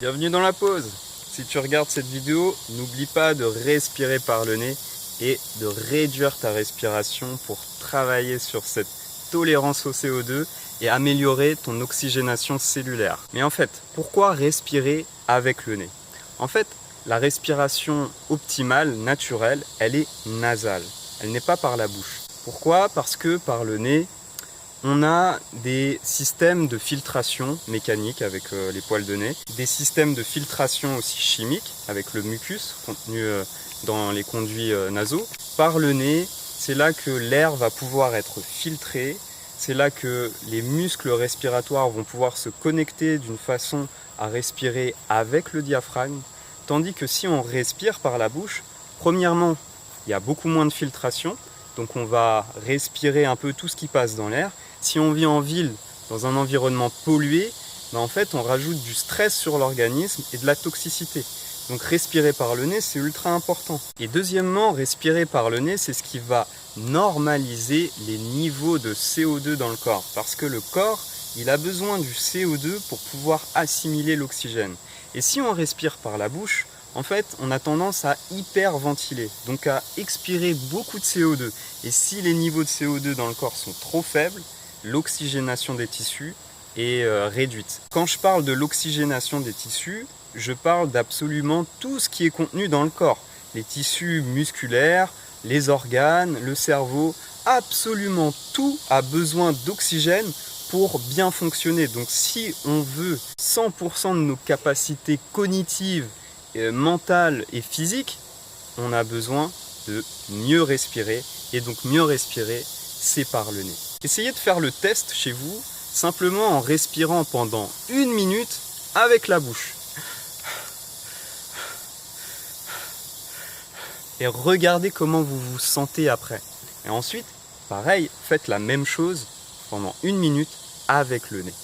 Bienvenue dans la pause. Si tu regardes cette vidéo, n'oublie pas de respirer par le nez et de réduire ta respiration pour travailler sur cette tolérance au CO2 et améliorer ton oxygénation cellulaire. Mais en fait, pourquoi respirer avec le nez? En fait, la respiration optimale, naturelle, elle est nasale. Elle n'est pas par la bouche. Pourquoi? Parce que par le nez, on a des systèmes de filtration mécanique avec les poils de nez, des systèmes de filtration aussi chimiques avec le mucus contenu dans les conduits nasaux. Par le nez, c'est là que l'air va pouvoir être filtré, c'est là que les muscles respiratoires vont pouvoir se connecter d'une façon à respirer avec le diaphragme, tandis que si on respire par la bouche, premièrement, il y a beaucoup moins de filtration, donc on va respirer un peu tout ce qui passe dans l'air. Si on vit en ville, dans un environnement pollué, en fait on rajoute du stress sur l'organisme et de la toxicité. Donc respirer par le nez, c'est ultra important. Et deuxièmement, respirer par le nez, c'est ce qui va normaliser les niveaux de CO2 dans le corps. Parce que le corps, il a besoin du CO2 pour pouvoir assimiler l'oxygène. Et si on respire par la bouche, en fait, on a tendance à hyperventiler, donc à expirer beaucoup de CO2. Et si les niveaux de CO2 dans le corps sont trop faibles, l'oxygénation des tissus est réduite. Quand je parle de l'oxygénation des tissus, je parle d'absolument tout ce qui est contenu dans le corps. Les tissus musculaires, les organes, le cerveau, absolument tout a besoin d'oxygène pour bien fonctionner. Donc si on veut 100% de nos capacités cognitives, mentales et physiques, on a besoin de mieux respirer. Et donc mieux respirer, c'est par le nez. Essayez de faire le test chez vous, simplement en respirant pendant 1 minute avec la bouche. Et regardez comment vous vous sentez après. Et ensuite, pareil, faites la même chose pendant 1 minute avec le nez.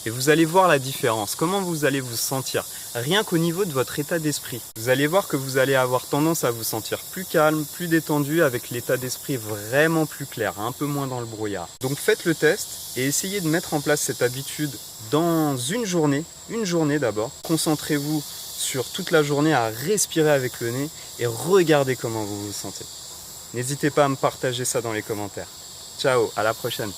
Et vous allez voir la différence, comment vous allez vous sentir, rien qu'au niveau de votre état d'esprit. Vous allez voir que vous allez avoir tendance à vous sentir plus calme, plus détendu, avec l'état d'esprit vraiment plus clair, un peu moins dans le brouillard. Donc faites le test et essayez de mettre en place cette habitude dans une journée d'abord. Concentrez-vous sur toute la journée à respirer avec le nez et regardez comment vous vous sentez. N'hésitez pas à me partager ça dans les commentaires. Ciao, à la prochaine.